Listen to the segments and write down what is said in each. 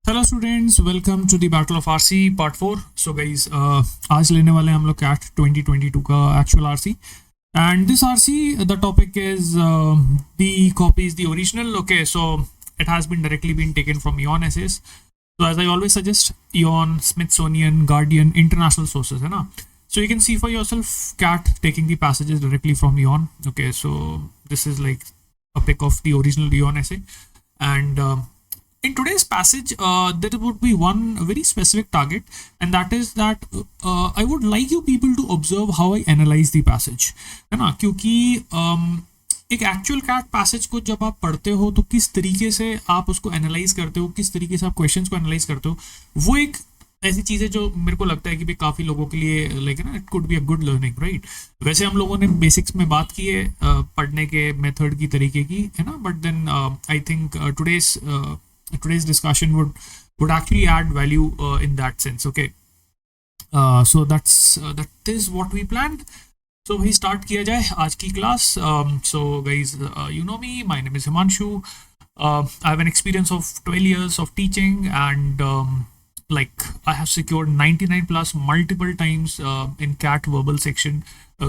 Hello students, welcome to the battle of RC part 4। So guys, आज लेने वाले हैं हम लोग कैट 2022 का actual RC. And this RC, the topic is the copy is the original. Okay, so it has been directly been taken from Eon essays. So as I always suggest, Eon, Smithsonian, Guardian, international sources, है ना? So you can see for yourself cat taking the passages directly from Eon. Okay, so this is like a pic of the original Eon essay. And in today's passage, there would be one very specific target, and that is that I would like you people to observe how I analyze the passage, है ना? क्योंकि एक actual cat passage को जब आप पढ़ते हो तो किस तरीके से आप उसको एनालाइज करते हो, किस तरीके से आप क्वेश्चंस को एनालाइज करते हो, वो एक ऐसी चीज़ है जो मेरे को लगता है कि भी काफ़ी लोगों के लिए लाइक ना, it could be a good learning, right? वैसे हम लोगों ने बेसिक्स में बात की है पढ़ने के मेथड की तरीके की, है ना? But then I think today's discussion would actually add value in that sense. Okay, so that is what we planned. So भाई start किया जाए आज की class. So guys, you know me, my name is Himanshu. I have an experience of 12 years of teaching, and like I have secured 99 plus multiple times in CAT verbal section.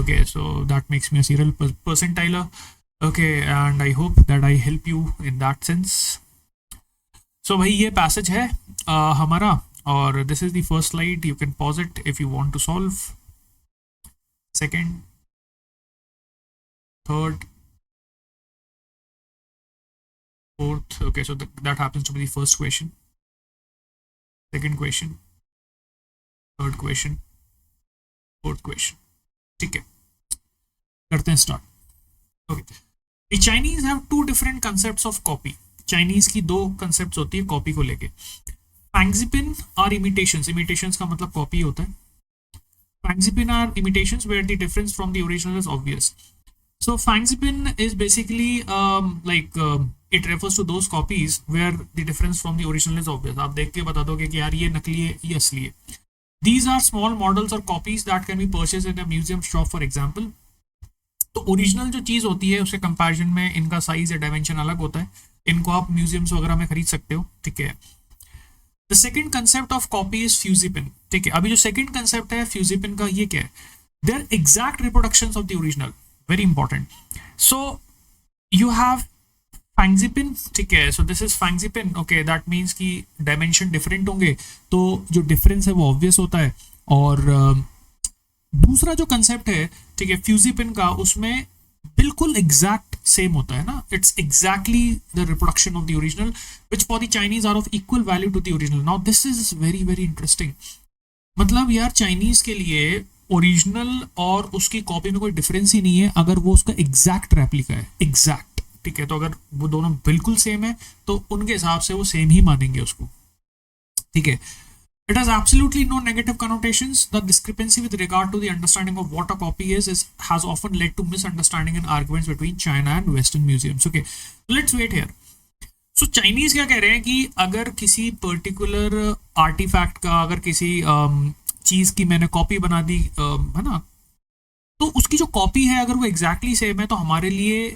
Okay, so that makes me a serial percentiler. Okay, and I hope that I help you in that sense. So भाई ये passage है हमारा, और this is the first slide. You can pause it if you want to solve. Second, third, fourth. Okay, so that happens to be the first question, second question, third question, fourth question. ठीक है, करते हैं start. Okay, the Chinese have two different concepts of copy. Chinese की दो concept होती है copy को लेके. फैंगजिपिन और इमिटेशंस. इमिटेशंस का मतलब कॉपी होता है. फैंगजिपिन are imitations where the difference from the original is obvious. So फैंगजिपिन is basically like it refers to those copies where the difference from the original is obvious. आप देख के बता दोगे कि यार ये नकली है, ये असली है. दीज आर स्मॉल मॉडल्स और copies that can be purchase in a museum shop for example. तो ओरिजिनल जो चीज़ होती है उसके कंपैरिजन में इनका साइज या डायमेंशन अलग होता है. इनको आप म्यूजियम्स वगैरह में खरीद सकते हो. ठीक है. The second concept of copy is फ्यूजिपिन. ठीक है, अभी जो सेकंड कंसेप्ट है फ्यूजिपिन का, ये क्या है? They are exact reproductions of the original. Very important. So you have फैंगजिपिन. ठीक है, सो दिस इज फैंगजिपिन. ओके, दैट मीन्स कि डायमेंशन डिफरेंट होंगे, तो जो डिफरेंस है वो ऑब्वियस होता है. और दूसरा जो कंसेप्ट है, ठीक है, फ्यूजिपिन का, उसमें बिल्कुल एग्जैक्ट सेम होता है ना. It's exactly the reproduction of the original which for the Chinese are of equal value to the original. Now this is very very interesting. मतलब यार चाइनीज के लिए ओरिजिनल और उसकी कॉपी में कोई डिफरेंस ही नहीं है अगर वो उसका एग्जैक्ट रेप्लिका है. एग्जैक्ट. ठीक है, तो अगर वो दोनों बिल्कुल सेम है तो उनके हिसाब से वो सेम ही मानेंगे उसको. ठीक है. It has absolutely no negative connotations. The discrepancy with regard to the understanding of what a copy is has often led to misunderstanding and arguments between China and Western museums. Okay, let's wait here. So Chinese क्या कह रहे हैं कि अगर किसी particular artefact का, अगर किसी चीज़ की मैंने कॉपी बना दी, है ना, तो उसकी जो कॉपी है अगर वो एग्जैक्टली सेम है तो हमारे लिए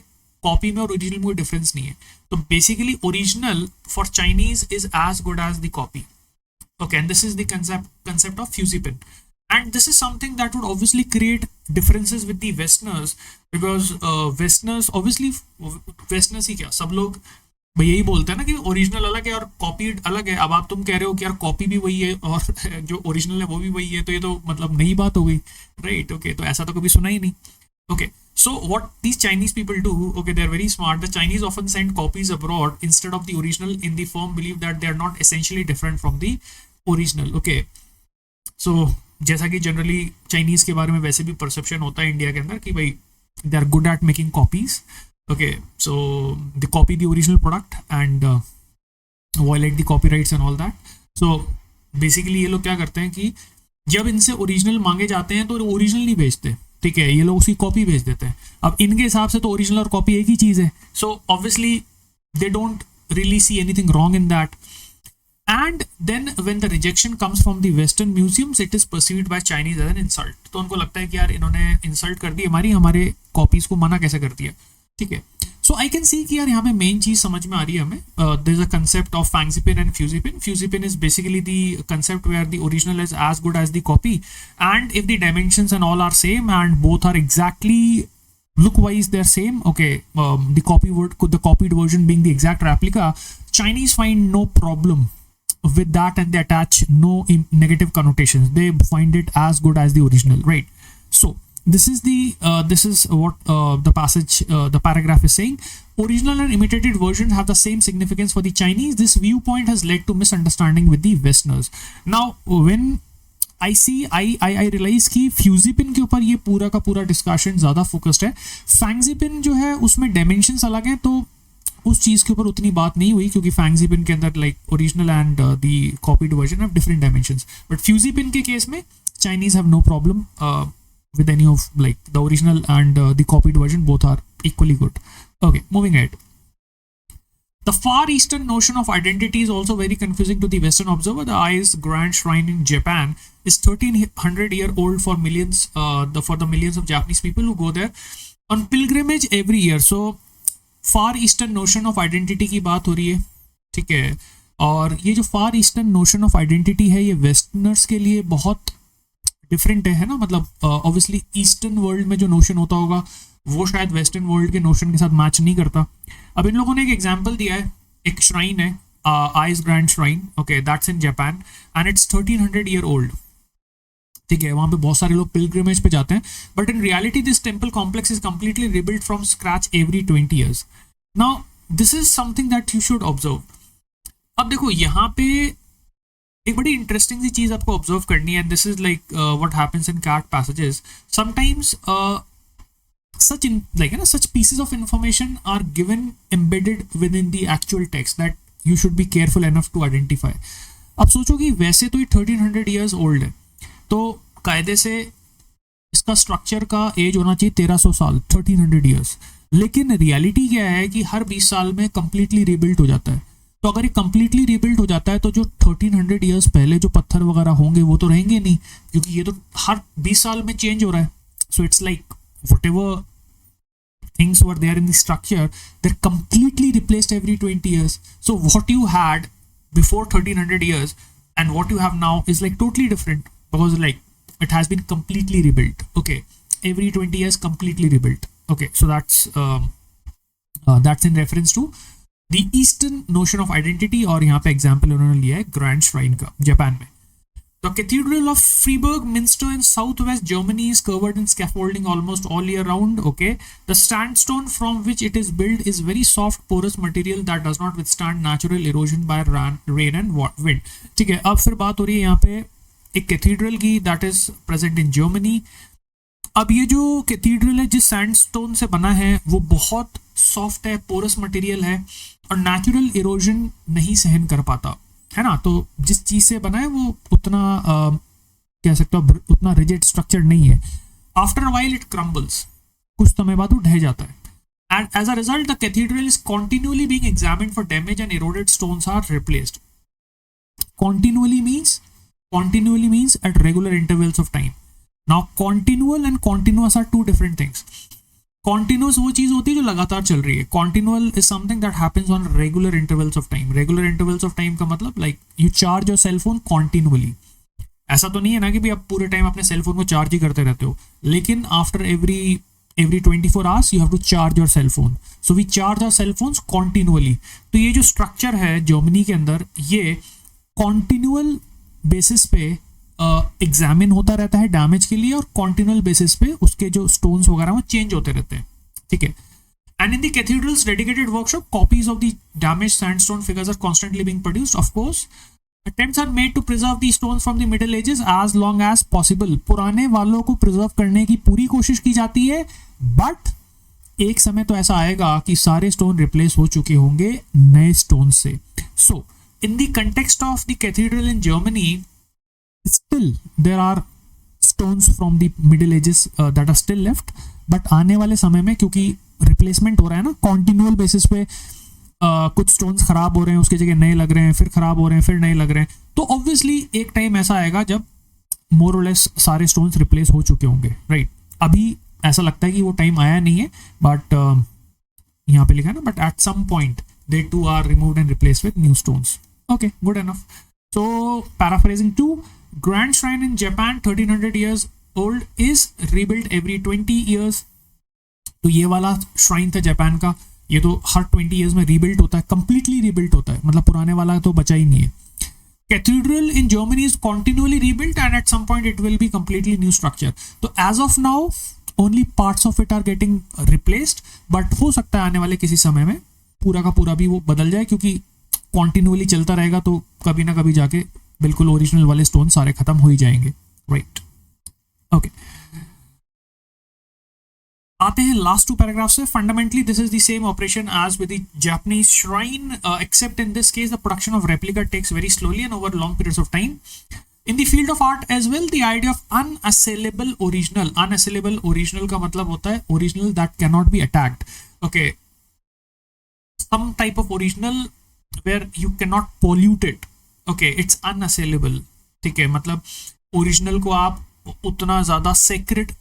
कॉपी में और ओरिजिनल में कोई डिफरेंस नहीं है. तो basically original for Chinese is as good as the copy. Okay, and this is the concept of FusiPin, and this is something that would obviously create differences with the Westerners, because Westerners obviously, Westerners ही क्या, सब लोग भाई यही बोलते हैं ना कि original अलग है और कॉपी अलग है. अब आप तुम कह रहे हो कि यार कॉपी भी वही है और जो ओरिजिनल है वो भी वही है, तो ये तो मतलब नई बात हो गई, राइट? ओके, तो ऐसा तो कभी सुना ही नहीं. Okay, so what these Chinese people do, okay, they're very smart. The Chinese often send copies abroad instead of the original in the firm belief that they are not essentially different from the original. Okay, so जैसा कि generally Chinese के बारे में वैसे भी perception होता है India के अंदर कि भाई they are good at making copies. Okay, so they copy the original product and violate the copyrights and all that. So basically ये लोग क्या करते हैं कि जब इनसे ओरिजिनल मांगे जाते हैं तो ओरिजिनल नहीं भेजते. ठीक है, ये लोग उसकी कॉपी भेज देते हैं. अब इनके हिसाब से तो ओरिजिनल और कॉपी एक ही चीज़ है. So obviously they don't really see anything wrong in that. And then when the rejection comes from the Western museums, it is perceived by Chinese as an insult. तो उनको लगता है कि यार इन्होंने इंसल्ट कर दी हमारे कॉपीज को मना कैसे कर दिया. ठीक है. सो आई कैन सी कि यार यहाँ पे मेन चीज समझ में आ रही है हमें. There is a concept of फैंगजिपिन एंड फ्यूजिपिन. फ्यूजिपिन is basically the concept where the original is as good as the copy, and if the dimensions and all are same and both are exactly look wise they're same, okay, the copied version being the exact replica, Chinese find no problem with that and they attach no negative connotations. They find it as good as the original, right? So this is what the passage, the paragraph is saying. Original and imitated versions have the same significance for the Chinese. This viewpoint has led to misunderstanding with the Westerners. Now when I realise कि फ्यूजिपिन के ऊपर ये पूरा का पूरा discussion ज़्यादा focused है. फैंगजिपिन जो है उसमें डायमेंशंस अलग हैं, तो उस चीज़ के ऊपर उतनी बात नहीं हुई क्योंकि फैंगजिपिन के अंदर like original and the copied version have different dimensions. But फ्यूजिपिन के केस में Chinese have no problem with any of like the original and the copied version. Both are equally good. Okay, moving ahead. The Far Eastern notion of identity is also very confusing to the Western observer. The I's Grand Shrine in Japan is 1300-year-old for millions, for the millions of Japanese people who go there on pilgrimage every year. So Far Eastern notion of identity की बात हो रही है, ठीक है. और ये जो Far Eastern notion of identity है ये Westerners के लिए बहुत डिफरेंट है ना. मतलब ऑब्वियसली ईस्टर्न वर्ल्ड में जो नोशन होता होगा वो शायद वेस्टर्न वर्ल्ड के नोशन के साथ मैच नहीं करता. अब इन लोगों ने एक एग्जांपल दिया है, एक श्राइन है eyes grand shrine, okay, that's in Japan and it's 1300 year old. ठीक है, वहाँ पे बहुत सारे लोग पिलग्रिमेज पे जाते हैं, but in reality this temple complex is completely rebuild from scratch every 20 years. Now this is something that you should observe. अब देखो यहाँ पे एक बड़ी इंटरेस्टिंग सी चीज आपको ऑब्जर्व करनी है. This is like what happens in CAT passages sometimes. such in like such pieces of information are given embedded within the actual text that you should be careful enough to identify. अब सोचो कि वैसे तो ये 1300 years old है, तो कायदे से इसका स्ट्रक्चर का एज होना चाहिए 1300 साल, 1300 years. लेकिन रियलिटी क्या है कि हर 20 साल में कंप्लीटली रीबिल्ड हो जाता है. तो अगर ये कंप्लीटली रीबिल्ड हो जाता है तो जो 1300 years पहले जो पत्थर वगैरह होंगे वो तो रहेंगे नहीं, क्योंकि ये तो हर 20 साल में चेंज हो रहा है. So it's like whatever things were there in the structure, they're completely replaced every 20 years. So what you had before 1300 years and what you have now is like totally different, because like it has been completely rebuilt. Okay, every 20 years completely rebuilt. Okay, so that's in reference to the Eastern notion of identity. और यहाँ पे example उन्होंने लिया है Grand Shrine का, Japan में. The Cathedral of Freiburg Minster in southwest Germany is covered in scaffolding almost all year round. Okay, the sandstone from which it is built is very soft, porous material that does not withstand natural erosion by rain and wind. ठीक है, अब फिर बात हो रही है यहाँ पे एक कैथीड्रल की, that is present in Germany. अब ये जो कैथीड्रल है जिस सैंडस्टोन से बना है वो बहुत सॉफ्ट है, पोरस मटेरियल है और नेचुरल इरोजन नहीं सहन कर पाता है ना. तो जिस चीज से बना है वो उतना कह सकते हो उतना रिजिड स्ट्रक्चर नहीं है. After a while it crumbles, कुछ समय बाद वो ढह जाता है. And as a result the cathedral is continually being examined for damage and eroded stones are replaced. Continually means at regular intervals of time. Now continual and continuous are two different things. Continuous वो चीज होती है जो लगातार चल रही है. Continual is something that happens on regular intervals of time. Regular intervals of time का मतलब like you charge your cell phone continually. ऐसा तो नहीं है ना कि भाई आप पूरे टाइम अपने सेल फोन को चार्ज ही करते रहते हो, लेकिन after every 24 hours you have to charge your cell phone. So we charge our cell phones continually. तो ये जो स्ट्रक्चर है जर्मनी के अंदर ये कॉन्टिन्यूअल बेसिस पे एग्जामिन होता रहता है डैमेज के लिए, और कॉन्टिन्यूअल बेसिस पे उसके जो स्टोन्स वगैरह वो चेंज होते रहते हैं. ठीक है. And in the cathedrals dedicated workshop copies of the damage sandstone figures are constantly being produced. Of course attempts are made to preserve the stones from the Middle Ages as long as possible. पुराने वालों को preserve करने की पूरी कोशिश की जाती है, बट एक समय तो ऐसा आएगा कि सारे स्टोन रिप्लेस हो चुके होंगे नए स्टोन से. So in the context of the cathedral in Germany still there are stones from the middle ages that are still left, but आने वाले समय में क्योंकि रिप्लेसमेंट हो रहा है ना कॉन्टिन्यूअल बेसिस पे, कुछ स्टोन्स खराब हो रहे हैं उसकी जगह नए लग रहे हैं, फिर खराब हो रहे हैं फिर नए लग रहे हैं, तो ऑब्वियसली एक टाइम ऐसा आएगा जब मोर और लेस सारे स्टोन्स रिप्लेस हो चुके होंगे. राइट, अभी ऐसा लगता है कि वो टाइम आया नहीं है, बट यहाँ पे लिखा है ना, but at some point the two are removed and replaced with new stones. Okay, good enough. So paraphrasing 2, Grand Shrine in Japan 1300 years old is rebuilt every 20 years. तो ये वाला श्राइन था जापान का, ये तो हर 20 years में rebuilt होता है, कंप्लीटली रीबिल्ट होता है, मतलब पुराने वाला तो बचा ही नहीं है. Cathedral in Germany is continually rebuilt and at some point it will be completely new structure. तो as of now only parts of it are getting replaced, but हो सकता है आने वाले किसी समय में पूरा का पूरा भी वो बदल जाए, क्योंकि कॉन्टिन्यूअली चलता रहेगा तो कभी ना कभी जाके बिल्कुल ओरिजिनल वाले स्टोन सारे खत्म हो ही जाएंगे. Right, okay. आते हैं लास्ट 2 पैराग्राफ से. Fundamentally this is the same operation as with the Japanese shrine, except in this case the production of replica takes very slowly and over long periods of time. In the field of art as well, the idea of unassailable original. Unassailable original का मतलब होता है original that cannot be attacked. Okay, some type of original where you cannot pollute it. Okay, it's unassailable. ठीक है, मतलब original को आप उतना ज़्यादा सेक्रेट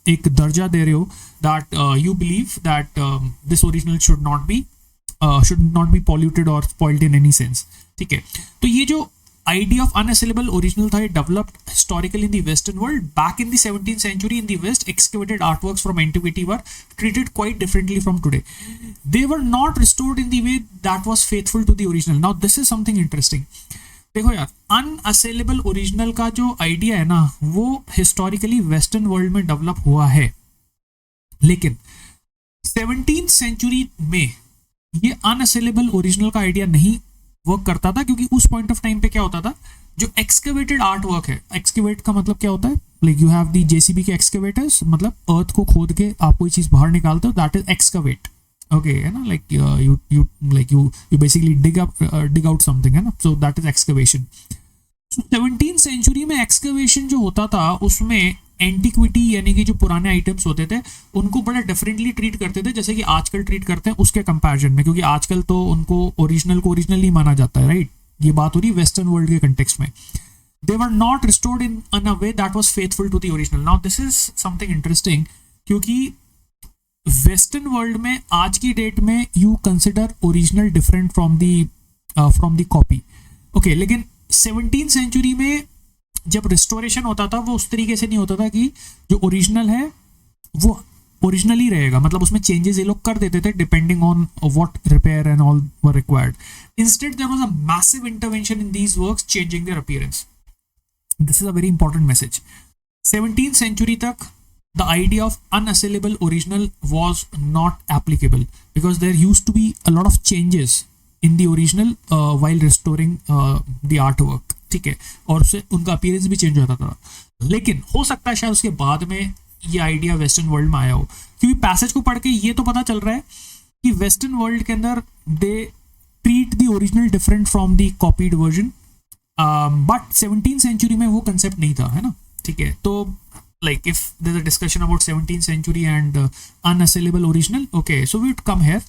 एक दर्जा दे रहे हो that you believe that this original should not be polluted or spoiled in any sense. ठीक है, तो ये जो idea of unassailable original था, it developed historically in the Western world. Back in the 17th century in the West, excavated artworks from antiquity were treated quite differently from today. They were not restored in the way that was faithful to the original. Now this is something interesting. देखो यार, unassailable original का जो idea है ना, वो historically Western world में develop हुआ है, लेकिन 17th century में ये unassailable original का idea नहीं वर्क करता था, क्योंकि उस पॉइंट ऑफ टाइम पे क्या होता था, जो एक्सकेवेटेड आर्ट वर्क है, एक्सकेवेट का मतलब क्या होता है, like you have the JCB के एक्सकेवेटर्स, मतलब अर्थ को खोद के आप कोई चीज बाहर निकालते हो, दैट इज एक्सकवेट. ओके, है ना, like you basically dig out something, है ना, so that is excavation. 17th century में एक्सकवेशन जो होता था उसमें एंटिक्विटी यानी कि जो पुराने आइटम्स होते थे उनको बड़ा डिफरेंटली ट्रीट करते थे, जैसे कि आजकल ट्रीट करते हैं उसके कंपैरिजन में, क्योंकि आजकल तो उनको ओरिजिनल को ओरिजिनल ही माना जाता है. राइट, ये बात हो रही वेस्टर्न वर्ल्ड के कंटेक्स्ट में. They were not restored in a way that was faithful to the original. Now this is something interesting, क्योंकि वेस्टर्न वर्ल्ड में आज की डेट में you consider original different from the copy. Okay, लेकिन 17th century में जब restoration होता था वो उस तरीके से नहीं होता था कि जो ओरिजिनल है वो ओरिजिनल ही रहेगा, मतलब उसमें चेंजेस ये लोग कर देते थे depending on what repair and all were required. Instead there was a massive intervention in these works changing their appearance. This is a very important message. 17th century तक the idea of unassailable original was not applicable because there used to be a lot of changes in the original while restoring the artwork. ठीक है, और उससे उनका appearance भी change होता था. लेकिन हो सकता है शायद उसके बाद में ये आइडिया वेस्टर्न वर्ल्ड में आया हो, क्योंकि पैसेज को पढ़ के ये तो पता चल रहा है कि वेस्टर्न वर्ल्ड के अंदर they treat the original different from the copied version, but 17th century में वो कंसेप्ट नहीं था, है ना. ठीक है, तो like if there's a discussion about 17th century and unassailable original, okay, so we would come here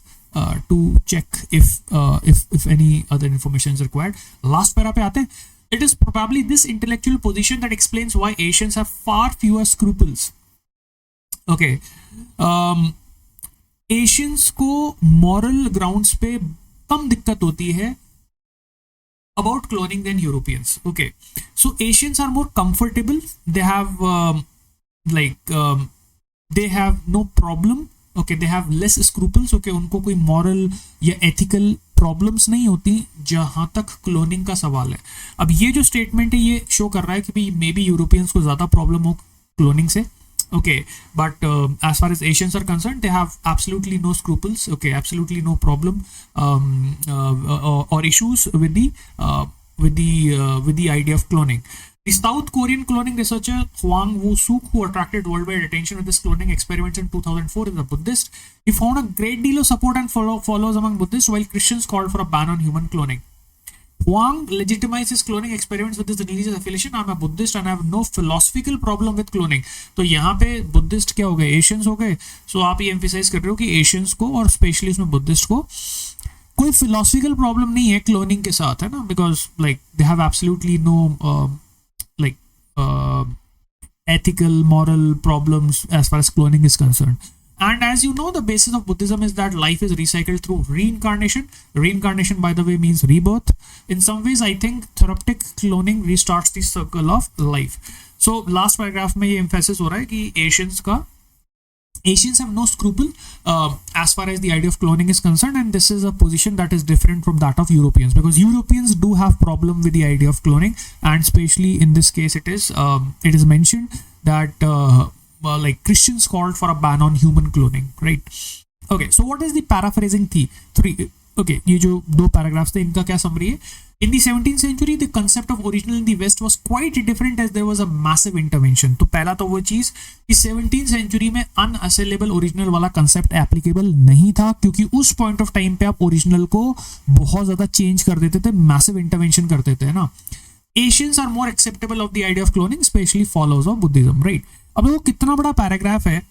to check if any other information is required. Last para pe aate hain. It is probably this intellectual position that explains why Asians have far fewer scruples. Okay, Asians को moral grounds पे कम दिक्कत होती है about cloning than Europeans. Okay, so Asians are more comfortable. They have they have no problem. Okay, they have less scruples. Okay, उनको कोई moral या ethical problems नहीं होती जहां तक क्लोनिंग का सवाल है. अब ये जो स्टेटमेंट है ये शो कर रहा है कि भाई मे बी यूरोपियंस को ज्यादा प्रॉब्लम हो क्लोनिंग से. Okay, but as far as Asians are concerned, they have absolutely no scruples. Okay, absolutely no problem or issues with the idea of cloning. The South Korean cloning researcher Hwang Woo-suk, who attracted worldwide attention with his cloning experiments in 2004, is a Buddhist. He found a great deal of support and followers among Buddhists, while Christians called for a ban on human cloning. Hwang legitimized his cloning experiments with his religious affiliation. I'm a Buddhist and I have no philosophical problem with cloning. तो यहाँ पे Buddhist क्या हो गए, Asians हो गए. सो आप ये एम्फेसाइज कर रहे हो कि एशियंस को और स्पेशली उसमें बुद्धिस्ट को कोई फिलोसफिकल प्रॉब्लम नहीं है क्लोनिंग के साथ, है ना, because like they have absolutely no ethical moral problems as far as cloning is concerned. And as you know, the basis of Buddhism is that life is recycled through reincarnation. Reincarnation, by the way, means rebirth. In some ways, I think therapeutic cloning restarts the circle of life. So last paragraph में ये emphasis हो रहा है कि Asians have no scruple as far as the idea of cloning is concerned, and this is a position that is different from that of Europeans, because Europeans do have problem with the idea of cloning, and especially in this case it is mentioned that like Christians called for a ban on human cloning, right? Okay, so what is the paraphrasing three? Okay, ये जो दो paragraphs थे इनका क्या summary है? In the 17th century, the concept of original in the West was quite different as there was a massive intervention. तो पहला तो वो चीज़ कि 17th century में unassailable original वाला concept applicable नहीं था, क्योंकि उस point of time पे आप original को बहुत ज़्यादा change कर देते थे, massive intervention करते थे ना. Asians are more acceptable of the idea of cloning, especially followers of Buddhism, right? अब देखो कितना बड़ा पैराग्राफ है,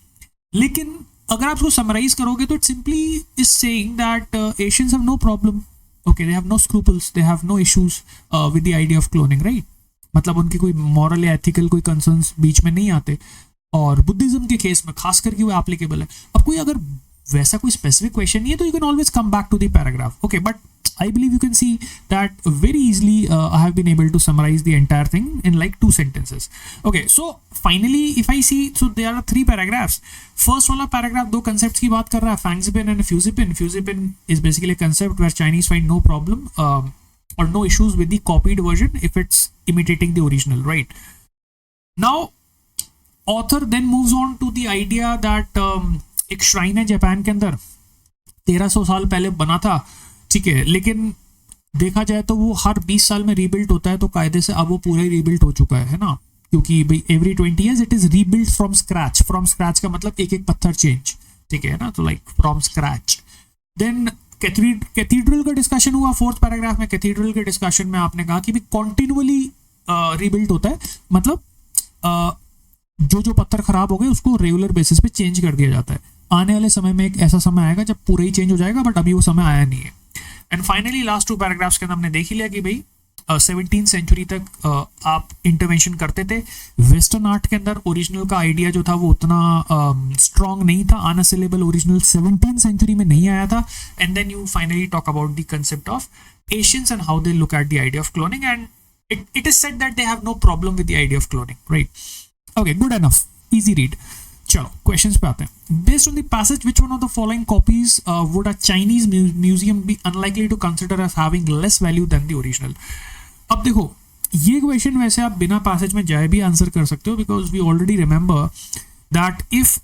लेकिन अगर आप उसको समराइज करोगे तो it simply is saying that Asians have no problem, okay, they have no scruples, they have no issues with the idea of cloning, right? मतलब उनकी कोई मॉरल या एथिकल कोई कंसर्न्स बीच में नहीं आते, और बुद्धिज्म के केस में खास करके वो एप्लीकेबल है. अब कोई अगर वैसा कोई स्पेसिफिक क्वेश्चन नहीं है तो you can always come back to the paragraph, okay, but I believe you can see that very easily I have been able to summarize the entire thing in like 2 sentences. Okay, so finally if I see, so there are 3 paragraphs. First वाला paragraph 2 concepts की बात कर रहा है, Fangzipin and Fusipin. Fusipin is basically a concept where Chinese find no problem or no issues with the copied version if it's imitating the original, right? Now author then moves on to the idea that एक shrine है Japan के अंदर 1300 साल पहले बना था, ठीक है, लेकिन देखा जाए तो वो हर 20 साल में रीबिल्ट होता है, तो कायदे से अब वो पूरा ही रीबिल्ट हो चुका है ना, क्योंकि भाई every 20 years it is rebuilt from scratch. From scratch का मतलब एक एक पत्थर चेंज, ठीक है ना, तो like from scratch. Then cathedral का डिस्कशन हुआ 4th पैराग्राफ में. कैथीड्रल के डिस्कशन में आपने कहा कि भी कॉन्टिन्यूअली रीबिल्ट होता है, मतलब जो पत्थर खराब हो गए उसको रेगुलर बेसिस पे चेंज कर दिया जाता है. आने वाले समय में एक ऐसा समय आएगा जब पूरा ही चेंज हो जाएगा, बट अभी वो समय आया नहीं है. एंड फाइनली लास्ट 2 पैराग्राफ्स के अंदर हमने देख ही लिया कि भाई 17th सेंचुरी तक आप इंटरवेंशन करते थे. वेस्टर्न आर्ट के अंदर ओरिजिनल का आइडिया जो था वो उतना स्ट्रॉन्ग नहीं था, अनअसेलेबल ओरिजिनल 17th सेंचुरी में नहीं आया था. And then you finally talk about the concept of Asians and how they look at the idea of cloning, and it is said that they have no problem with the idea of cloning, right? Okay, good enough, easy read. चलो questions पे आते हैं. Based on the passage which one of the following copies would a Chinese museum be unlikely to consider as having less value then the original? अब देखो ये question वैसे आप बिना पैसेज में जाए भी आंसर कर सकते हो, because we already remember that if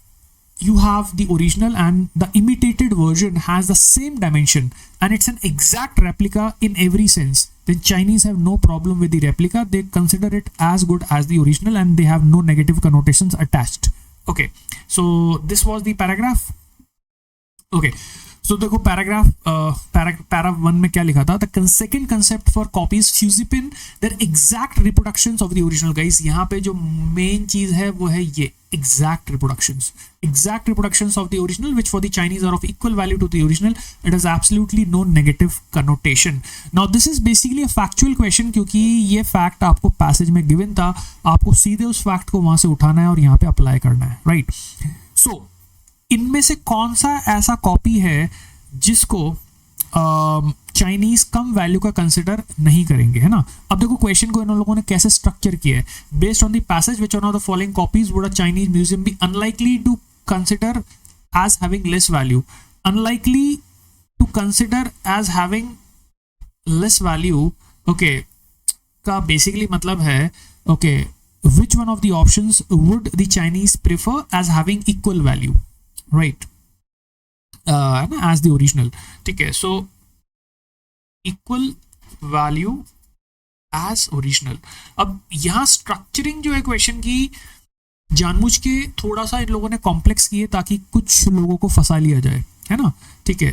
you have the original and the imitated version has the same dimension and it's an exact replica in every sense, then Chinese have no problem with the replica. They consider it as good as the original and they have no negative connotations attached. Okay, so this was the paragraph. Okay, so देखो para 1 में क्या लिखा था? The second concept for copies Fusipin, they're exact reproductions of the original. Guys, यहाँ पे जो main चीज है वो है ये exact reproductions of the original, which for the Chinese are of equal value to the original. It has absolutely no negative connotation. Now this is basically a factual question, क्योंकि ये fact आपको passage में given था, आपको सीधे उस fact को वहां से उठाना है और यहाँ पे apply करना है, right? So इनमें से कौन सा ऐसा कॉपी है जिसको चाइनीज कम वैल्यू का कंसिडर नहीं करेंगे, है ना? अब देखो क्वेश्चन को इन लोगों ने कैसे स्ट्रक्चर किया है. Based on the passage which one of the following copies would a Chinese museum be unlikely to consider as having less value? Unlikely to consider as having less value, okay, का basically मतलब है, okay, which one of the options would the Chinese prefer as having equal value, right, as the original, ठीक है? So equal value as original. अब यहाँ structuring जो है question की जानबूझ के थोड़ा सा इन लोगों ने कॉम्प्लेक्स किए ताकि कुछ लोगों को फंसा लिया जाए, है ना? ठीक है.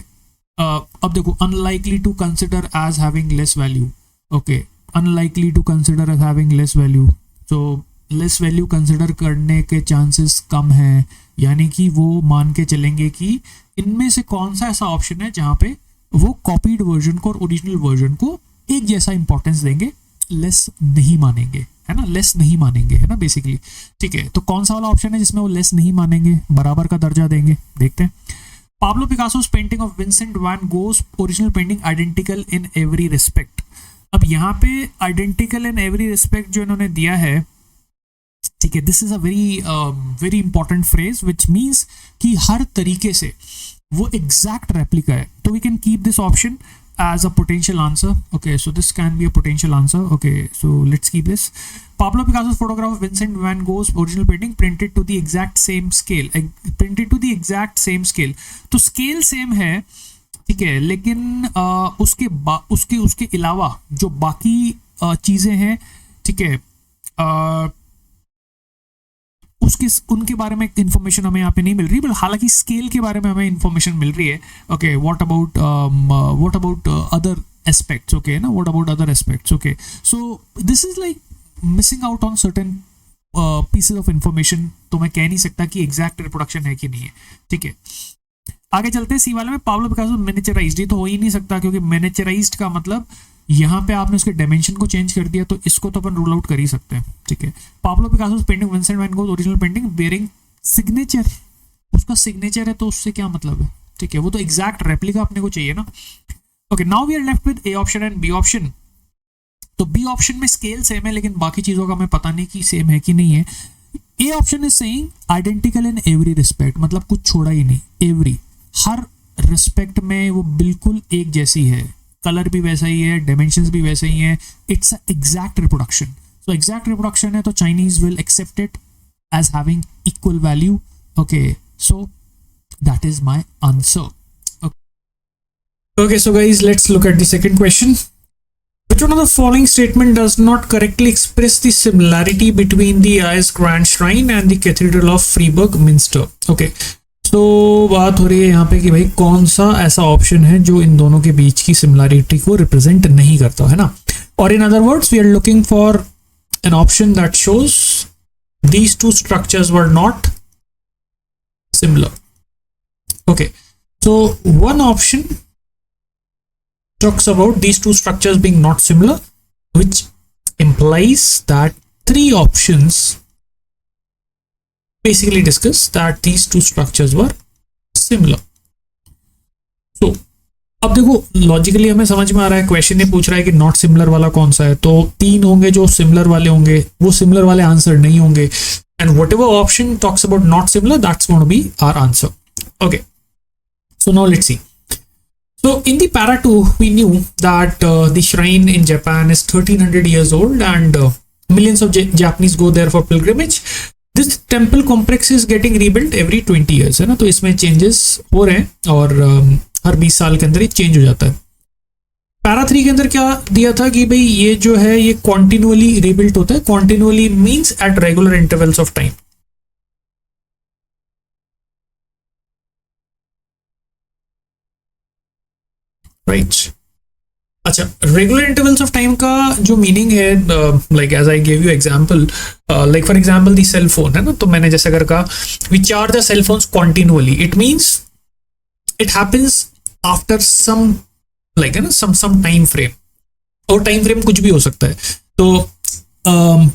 अब देखो unlikely to consider as having less value, okay, unlikely to consider as having less value, तो लेस वैल्यू कंसिडर करने के चांसेस कम हैं, यानी कि वो मान के चलेंगे कि इनमें से कौन सा ऐसा ऑप्शन है जहां पे वो कॉपीड वर्जन को और ओरिजिनल वर्जन को एक जैसा इंपॉर्टेंस देंगे, लेस नहीं मानेंगे, है ना, लेस नहीं मानेंगे, है ना बेसिकली। ठीक है, तो कौन सा वाला ऑप्शन है जिसमें वो लेस नहीं मानेंगे, बराबर का दर्जा देंगे, देखते हैं। Pablo Picasso's painting of Vincent van Gogh's original painting identical in every respect. अब यहाँ पे आइडेंटिकल इन एवरी रिस्पेक्ट जो इन्होंने दिया है, ठीक है, this is a very important phrase which means कि हर तरीके से वो एग्जैक्ट रेप्लिका है। तो we can keep this option as a potential answer. Okay, so this can be a potential answer. Okay, so let's keep this. Pablo Picasso's photograph of Vincent van Gogh's original painting printed to the exact same scale. Printed to the exact same scale. तो scale same है, ठीक है, लेकिन उसके अलावा जो बाकी चीज़ें हैं, ठीक है, उनके बारे में इंफॉर्मेशन हमें यहाँ पे नहीं मिल रही, बट हालांकि स्केल के बारे में हमें इंफॉर्मेशन मिल रही है। Okay, what about other aspects, okay ना, what about other aspects, okay. So this is like missing out on certain pieces of information, तो मैं कह नहीं सकता कि एग्जैक्ट रिप्रोडक्शन है कि नहीं है। ठीक है, आगे चलते हैं। सी वाले में पाब्लो पिकासो मिनिएचराइज्ड, तो हो ही नहीं सकता, क्योंकि मिनिएचराइज्ड का मतलब यहाँ पे आपने उसके डायमेंशन को चेंज कर दिया, तो इसको तो अपन रूल आउट कर ही सकते हैं। ठीक है, Pablo Picasso's painting Vincent van Gogh original painting bearing signature, उसका सिग्नेचर है तो उससे क्या मतलब है। ठीक है, वो तो एग्जैक्ट रेप्लिका अपने को चाहिए ना। Okay, now we are left with A option and B option. तो बी ऑप्शन में स्केल सेम है, लेकिन बाकी चीजों का हमें पता नहीं कि सेम है कि नहीं है। A option is saying identical in every respect, मतलब कुछ छोड़ा ही नहीं, एवरी, हर रिस्पेक्ट में वो बिल्कुल एक जैसी है, कलर भी वैसा ही है, डायमेंशंस भी वैसे ही हैं, it's exact reproduction. So exact reproduction है तो Chinese will accept it as having equal value. Okay, so that is my answer. Okay, so guys let's look at the second question. Which one of the following statement does not correctly express the similarity between the IS Grand Shrine and the Cathedral of Freiburg Minster? Okay, तो बात हो रही है यहाँ पे कि भाई कौन सा ऐसा ऑप्शन है जो इन दोनों के बीच की सिमिलैरिटी को रिप्रेजेंट नहीं करता, है ना। और in other words we are looking for an option that shows these two structures were not similar. Okay, so one option talks about these two structures being not similar, which implies that three options basically discuss that these two structures were similar. So अब देखो logically हमें समझ में आ रहा है, question ये पूछ रहा है कि नॉट सिमिलर वाला कौन सा है, तो तीन होंगे जो सिमिलर वाले होंगे, वो सिमिलर वाले आंसर नहीं होंगे, and whatever option talks about not similar that's going to be our answer. Okay, so now let's see. So in the para 2, we knew that the shrine in Japan is 1300 years old and millions of Japanese go there for pilgrimage. This temple complex is getting rebuilt every 20 years, है ना, तो इसमें changes हो रहे हैं और हर 20 साल के अंदर ये चेंज हो जाता है। पैरा 3 के अंदर क्या दिया था कि भाई ये जो है ये कॉन्टिन्यूअली रिबिल्ट होता है, continually means at regular intervals of time. Right, अच्छा, रेगुलर इंटरवल्स ऑफ टाइम का जो मीनिंग है, like as I give you example, like for example the cell phone है ना, तो मैंने जैसे अगर कहा we charge the cell phones continually, it means it happens after some, like है ना, सम टाइम फ्रेम, और टाइम फ्रेम कुछ भी हो सकता है। तो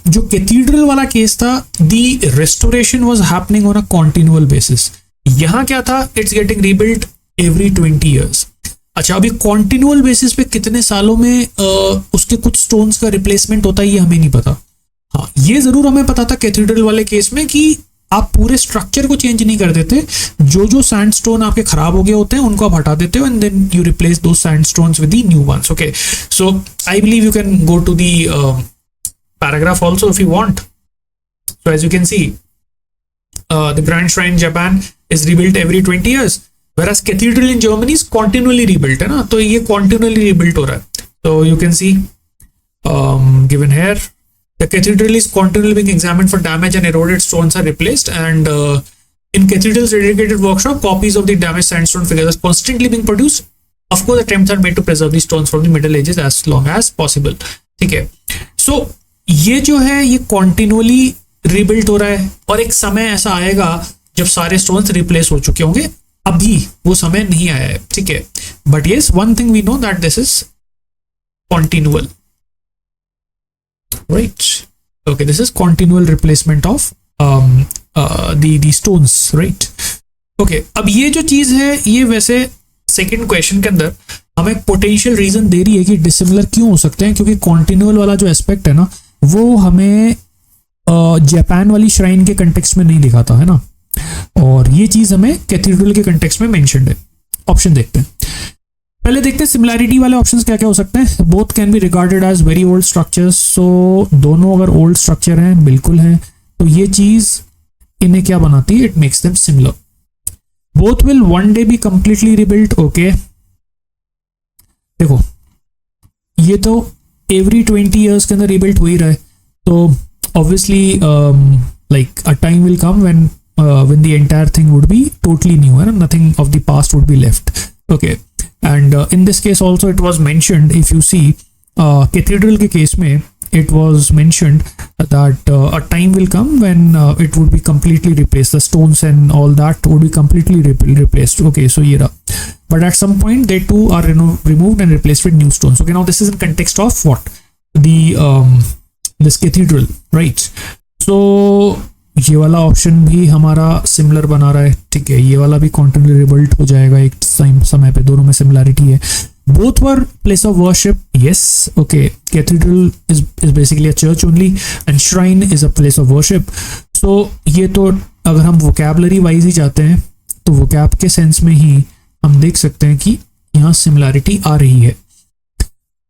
जो कैथीड्रल वाला केस था, the restoration was happening on a continual basis. यहाँ क्या था, it's getting rebuilt every 20 years. अच्छा, अभी कॉन्टिन्यूअल बेसिस पे कितने सालों में उसके कुछ स्टोन्स का रिप्लेसमेंट होता है ये हमें नहीं पता। हाँ, ये जरूर हमें पता था कैथीड्रल वाले केस में कि आप पूरे स्ट्रक्चर को चेंज नहीं कर देते, जो सैंडस्टोन आपके खराब हो गए होते हैं उनको आप हटा देते हो एंड देन यू रिप्लेस दो sandstones with the new ones. Okay, so I believe you can go to the paragraph also if you want. So as you can see the grand shrine Japan is rebuilt every 20 years, whereas cathedral in Germany is continually rebuilt, है ना, तो ये continually rebuilt हो रहा है। So you can see given here the cathedral is continually being examined for damage and eroded stones are replaced, and in cathedral's dedicated workshop copies of the damaged sandstone figures are constantly being produced. Of course attempts are made to preserve the stones from the middle ages as long as possible. ठीक है, so ये जो है ये continually rebuilt हो रहा है, और एक समय ऐसा आएगा जब सारे stones replace हो चुके होंगे, अभी वो समय नहीं आया है। ठीक है, but yes one thing we know that this is continual, right. Okay, this is continual replacement of the stones, right? Okay, अब ये जो चीज है ये वैसे सेकंड क्वेश्चन के अंदर हमें एक पोटेंशियल रीजन दे रही है कि डिसिमिलर क्यों हो सकते हैं, क्योंकि कॉन्टिन्यूअल वाला जो एस्पेक्ट है ना वो हमें जापान वाली श्राइन के कंटेक्स्ट में नहीं दिखाता है ना, और ये चीज हमें कैथीड्रल के कंटेक्स्ट में मेंशन्ड है। ऑप्शन देखते हैं, पहले देखते हैं सिमिलैरिटी वाले ऑप्शंस क्या क्या हो सकते हैं। Both can be regarded as very old structures, so दोनों अगर ओल्ड स्ट्रक्चर हैं, बिल्कुल हैं, तो ये चीज इन्हें क्या बनाती है, it makes them similar. Both will one day be completely rebuilt, okay. देखो ये तो एवरी 20 ईयर्स के अंदर रिबिल्ट हो ही रहा है, तो obviously like a time will come when the entire thing would be totally new and nothing of the past would be left, okay. And in this case also it was mentioned, if you see cathedral के case में it was mentioned that a time will come when it would be completely replaced, the stones and all that would be completely replaced, okay. So ये रहा, but at some point they too are removed and replaced with new stones, okay. Now this is in context of what, the this cathedral, right? So ये वाला option भी हमारा similar बना रहा है, ठीक है। ये वाला भी कॉन्टिन्यूअली रिबिल्ट हो जाएगा एक समय पे, दोनों में सिमिलैरिटी है। Both were place of worship, yes, okay. Cathedral is basically a church only and shrine is a place of worship. So ये तो अगर हम वोकैबलरी वाइज ही जाते हैं तो वोकैब के सेंस में ही हम देख सकते हैं कि यहाँ सिमिलैरिटी आ रही है।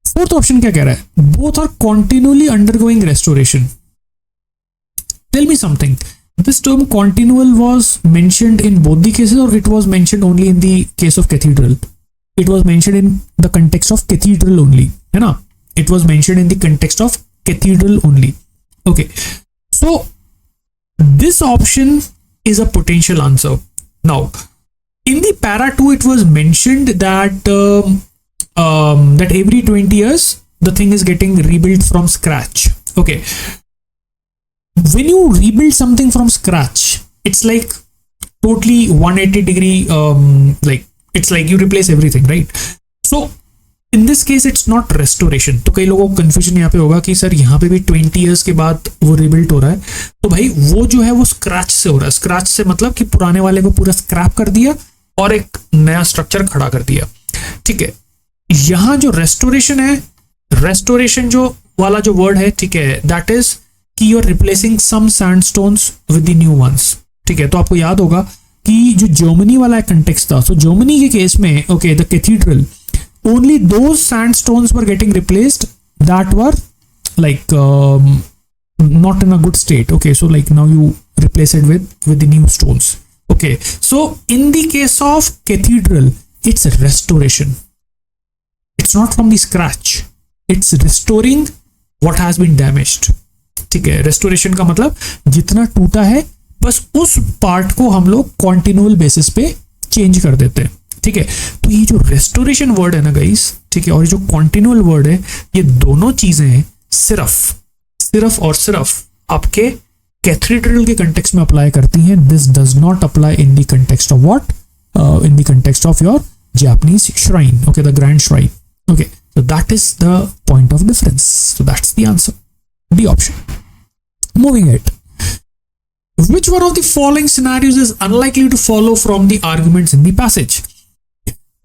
फोर्थ ऑप्शन क्या कह रहा है, both are continually undergoing restoration. Tell me something. This term continual was mentioned in both the cases, or it was mentioned only in the case of cathedral? It was mentioned in the context of cathedral only, है ना? It was mentioned in the context of cathedral only. Okay. So this option is a potential answer. Now, in the para 2, it was mentioned that that every 20 years the thing is getting rebuilt from scratch. Okay. When you rebuild something from scratch, it's like totally 180 degree, like it's like you replace everything, right? So in this case it's not restoration. तो कई लोगों को confusion यहाँ पे होगा कि sir यहाँ पे भी 20 years के बाद वो रिबिल्ड हो रहा है, तो भाई वो जो है वो स्क्रैच से हो रहा है। स्क्रैच से मतलब कि पुराने वाले को पूरा स्क्रैप कर दिया और एक नया स्ट्रक्चर खड़ा कर दिया, ठीक है। यहाँ जो रेस्टोरेशन है, रेस्टोरेशन जो वाला जो वर्ड है, ठीक है, दैट इज कि you are replacing some sandstones with the new ones, ठीक है। तो आपको याद होगा कि जो जर्मनी वाला कंटेक्स्ट था, सो जर्मनी के केस में, okay, the cathedral, only those sandstones were getting replaced that were like not in a good state, okay. So like now you replace it with the new stones, okay. So in the case of cathedral, it's a restoration. It's not from the scratch. It's restoring what has been damaged, ठीक है। Restoration का मतलब जितना टूटा है बस उस part को हम लोग कॉन्टिन्यूअल बेसिस पे चेंज कर देते हैं, ठीक है। तो ये जो रेस्टोरेशन वर्ड है ना गाइस, ठीक है, और ये जो कॉन्टिन्यूअल वर्ड है, ये दोनों चीजें सिर्फ और सिर्फ आपके कैथीड्रल के कंटेक्स्ट में अप्लाई करती हैं। This does not apply in the context of what, in the context of your Japanese shrine, okay, the grand shrine, okay. So that is the point of difference, so that's the answer, B option. Moving it. Which one of the following scenarios is unlikely to follow from the arguments in the passage?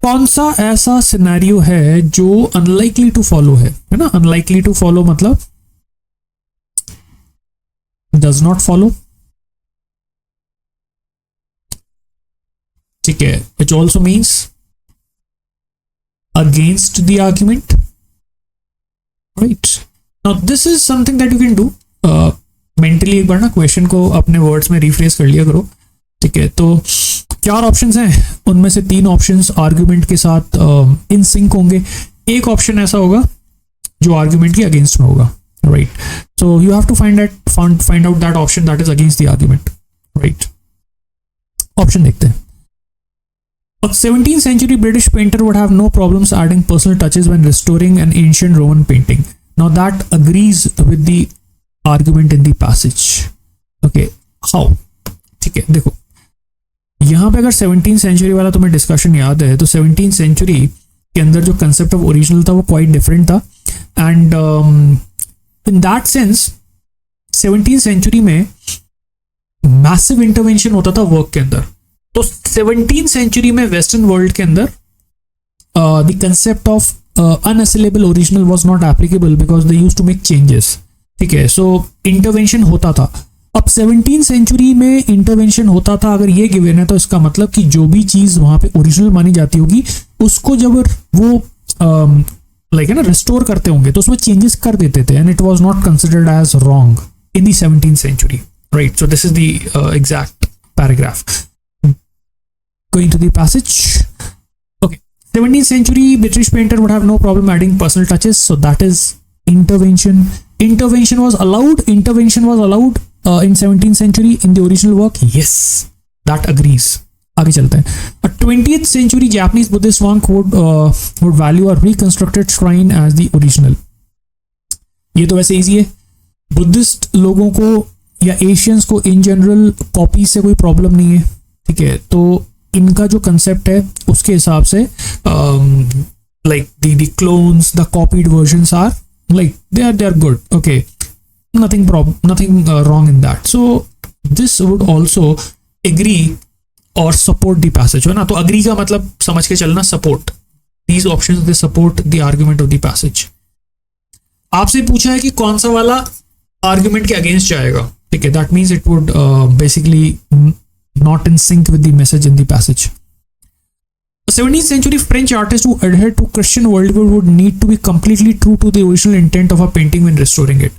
कौन सा ऐसा scenario है जो unlikely to follow है ना? Unlikely to follow मतलब does not follow, ठीक है, which also means against the argument, right? Now this is something that you can do mentally। एक बार ना क्वेश्चन को अपने वर्ड्स में रिफ्रेज कर लिया करो, ठीक है। तो 4 ऑप्शंस हैं, उनमें से 3 ऑप्शंस आर्ग्यूमेंट के साथ इन सिंक होंगे, एक ऑप्शन ऐसा होगा जो आर्ग्यूमेंट के अगेंस्ट में होगा, right. So you have to find out that option that is against the argument, right. Option देखते हैं। A 17th century British painter would have no problems adding personal touches when restoring an ancient Roman painting. Now that agrees with the argument in the passage. Okay, how? ठीक है, देखो यहाँ पे अगर 17th century वाला तुम्हें discussion याद है तो 17th century के अंदर जो कंसेप्ट ऑफ ओरिजिनल था वो क्वाइट डिफरेंट था, एंड इन दैट सेंस 17वीं सेंचुरी में मैसिव इंटरवेंशन होता था वर्क के अंदर. तो 17वीं सेंचुरी में वेस्टर्न वर्ल्ड के अंदर the concept of unassailable original was not applicable because they used to make changes. ठीक है, सो इंटरवेंशन होता था. अब 17वीं सेंचुरी में इंटरवेंशन होता था, अगर ये गिवन है तो इसका मतलब कि जो भी चीज वहां पे ओरिजिनल मानी जाती होगी उसको जब वो लाइक है ना रिस्टोर करते होंगे तो उसमें चेंजेस कर देते थे, and it was not considered as wrong in the 17वीं century. Right, so this is the exact paragraph. Going to the passage. Okay, 17th century British painter would have no problem adding personal touches, so that is intervention. Intervention was allowed in 17th century in the original work. Yes, that agrees. आगे चलते हैं. A 20th century Japanese Buddhist monk would value a reconstructed shrine as the original. ये तो वैसे easy है. Buddhist लोगों को या एशियंस को इन जनरल कॉपी से कोई प्रॉब्लम नहीं है. ठीक है, तो इनका जो कंसेप्ट है उसके हिसाब से like the clones, the copied versions are like they are good. Okay, nothing wrong in that. So this would also agree or support the passage, है ना. तो agree का मतलब समझ के चलना, support. These options they support the argument of the passage. आपसे पूछा है कि कौन सा वाला आर्ग्यूमेंट के अगेंस्ट जाएगा. ठीक है, that means it would basically not in sync with the message in the passage. A 17th century French artist who adhered to Christian worldview would need to be completely true to the original intent of a painting when restoring it.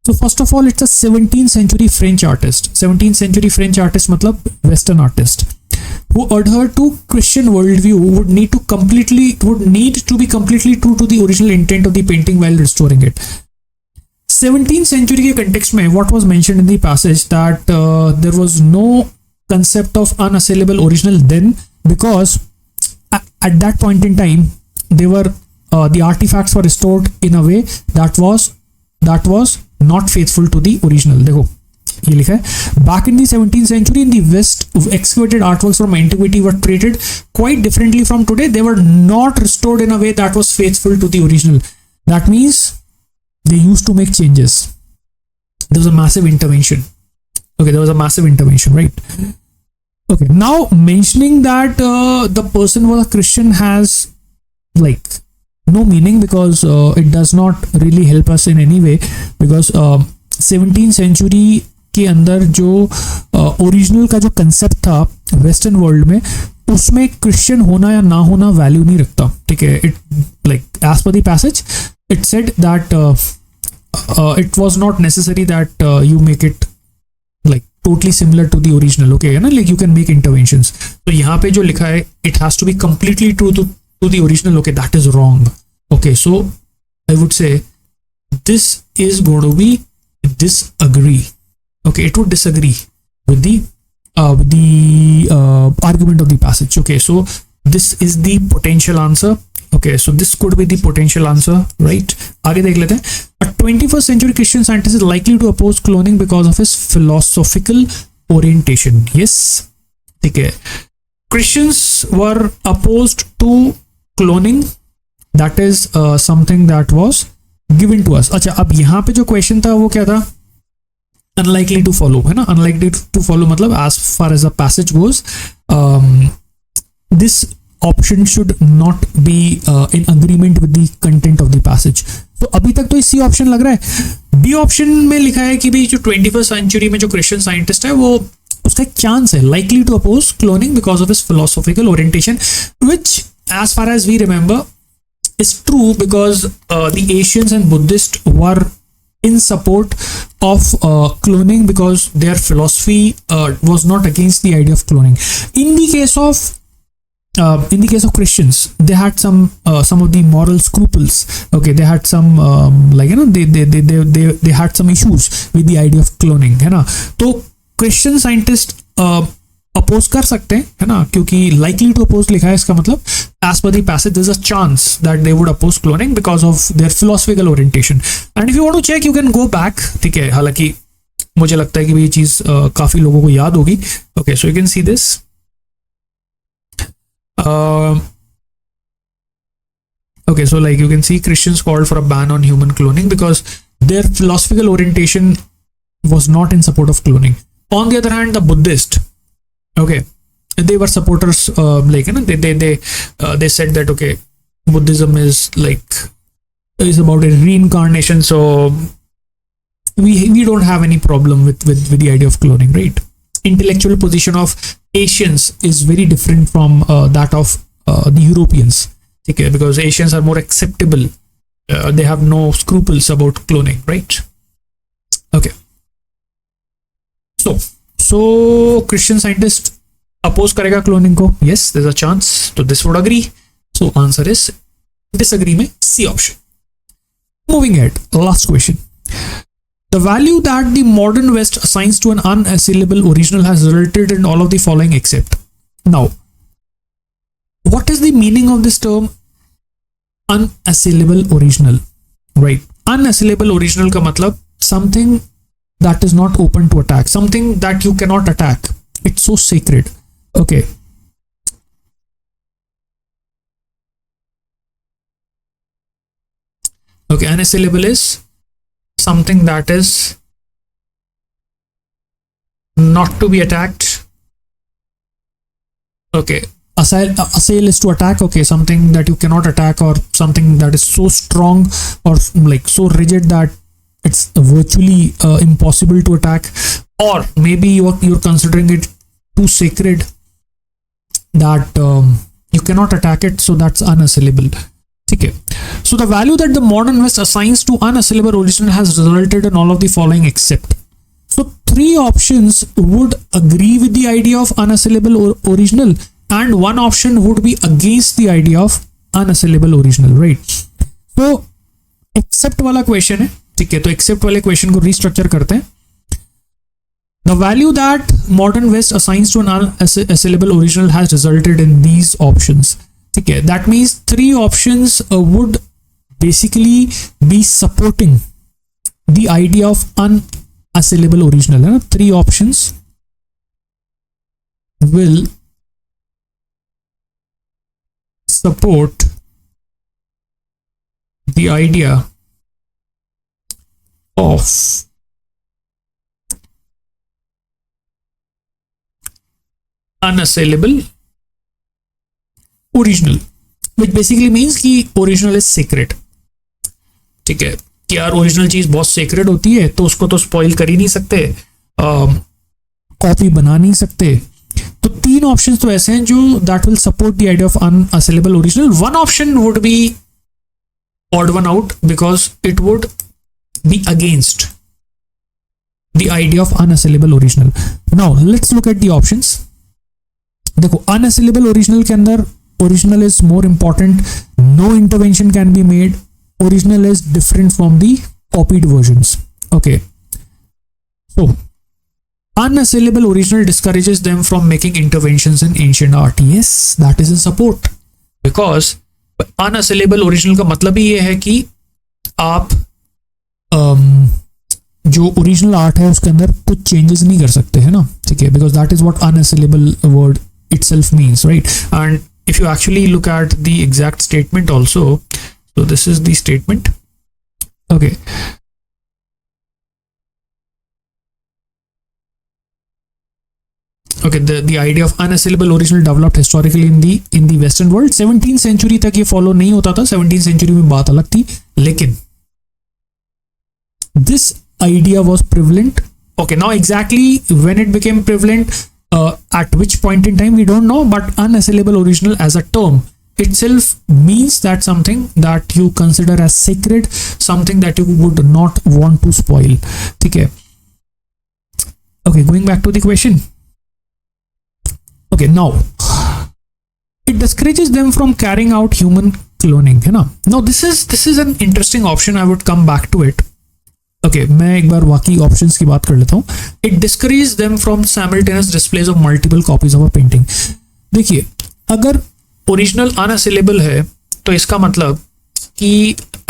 So first of all, it's a 17th century French artist. 17th century French artist मतलब Western artist who adhered to Christian worldview would need to be completely true to the original intent of the painting while restoring it. 17th century के context में what was mentioned in the passage that there was no concept of unassailable original then, because at that point in time they were the artifacts were restored in a way that was not faithful to the original. देखो ये लिखा है, back in the 17th century in the West, excavated artworks from antiquity were treated quite differently from today. They were not restored in a way that was faithful to the original. That means they used to make changes. There was a massive intervention. Okay, there was a massive intervention, right? Okay, now mentioning that the person was a Christian has like no meaning, because it does not really help us in any way, because 17th century के अंदर जो original का जो concept था western world में, उसमें Christian होना या ना होना वैल्यू नहीं रखता. ठीक है, it like as per the passage it said that it was not necessary that you make it like totally similar to the original. Okay, है ना, like you can make interventions. तो यहाँ पे जो लिखा है it has to be completely true to the original. Okay, that is wrong. Okay, so I would say this is going to be disagree. Okay, it would disagree with the argument of the passage. Okay, so this is the potential answer. Okay, so this could be the potential answer, right? आगे देख लेते हैं. A 21st century Christian scientist is likely to oppose cloning because of his philosophical orientation. Yes, ठीक है. Christians were opposed to cloning. That is something that was given to us. अच्छा, अब यहाँ पे जो क्वेश्चन था वो क्या था? Unlikely to follow, है ना. Unlikely to follow मतलब as far as the passage goes, this option should not be in agreement with the content of the passage. तो अभी तक तो इसी ऑप्शन लग रहा है. बी ऑप्शन में लिखा है कि भाई जो 21st सेंचुरी में जो क्रिश्चियन साइंटिस्ट है वो उसका एक चांस है likely to oppose cloning because of his philosophical orientation, which as far as we remember is true, because the Asians and Buddhists were in support of cloning because their philosophy was not against the idea of cloning. In the case of Christians, they had some of the moral scruples. Okay, they had some like you know they had some issues with the idea of cloning, है ना. तो Christian scientist oppose कर सकते हैं, है ना, क्योंकि likely to oppose लिखा है, इसका मतलब as per the passage there is a chance that they would oppose cloning because of their philosophical orientation. And if you want to check you can go back. ठीक है, हालांकि मुझे लगता है कि ये चीज काफी लोगों को याद होगी. Okay, so you can see this. Okay, so like you can see Christians called for a ban on human cloning because their philosophical orientation was not in support of cloning. On the other hand, the Buddhist, okay, they were supporters, like, you know, they said that, okay, Buddhism is about a reincarnation, so we don't have any problem with the idea of cloning, right? Intellectual position of Asians is very different from that of the Europeans, okay, because Asians are more acceptable. They have no scruples about cloning, right? Okay. So Christian scientist oppose करेगा cloning को? Yes, there's a chance. So this would agree. So answer is disagree में C option. Moving ahead, last question. The value that the modern West assigns to an unassailable original has resulted in all of the following except. Now, what is the meaning of this term unassailable original? Right. Unassailable original का मतलब something that is not open to attack, something that you cannot attack. It's so sacred. Okay. Okay, unassailable is something that is not to be attacked. Okay, assail is to attack. Okay, something that you cannot attack, or something that is so strong or like so rigid that it's virtually impossible to attack, or maybe you're considering it too sacred that you cannot attack it, so that's unassailable. Okay. So the value that the modern West assigns to unassailable original has resulted in all of the following except. So three options would agree with the idea of unassailable original, and one option would be against the idea of unassailable original, right? So except वाला question है, ठीक है, तो accept वाले question को restructure करते हैं. The value that modern West assigns to an unassailable original has resulted in these options. ठीक है, that means three options would basically be supporting the idea of unassailable original. है ना? Three options will support the idea of unassailable original, which basically means कि original is sacred. ठीक है, कि यार original चीज बहुत सेक्रेड होती है तो उसको तो स्पॉइल कर ही नहीं सकते, कॉपी बना नहीं सकते. तो तीन ऑप्शंस तो ऐसे हैं जो that will support the idea of unassailable original. One option would be odd one out because it would be against the idea of unassailable original. Now let's look at the options. देखो, unassailable original के अंदर original is more important, no intervention can be made, original is different from the copied versions. Okay, so unassailable original discourages them from making interventions in ancient art. Yes, that is in support, because unassailable original का मतलब ही ये है कि आप जो original art है उसके अंदर कुछ चेंजेस नहीं कर सकते, है ना? ठीक है, because that is what unassailable word itself means, right? And if you actually look at the exact statement also, so this is the statement. Okay, the idea of unassailable original developed historically in the western world. 17th century तक ये follow नहीं होता था. 17th century में बात अलग थी, लेकिन this idea was prevalent. Okay, now exactly when it became prevalent, at which point in time we don't know, but unassailable original as a term itself means that something that you consider as sacred, something that you would not want to spoil. Okay, going back to the question. Okay, now it discourages them from carrying out human cloning, है ना? Now this is an interesting option. I would come back to it. Okay, मैं एक बार बाकी options की बात कर लेता हूँ. It discourages them from simultaneous displays of multiple copies of a painting. देखिए, अगर ओरिजिनल अनअसेलेबल है तो इसका मतलब कि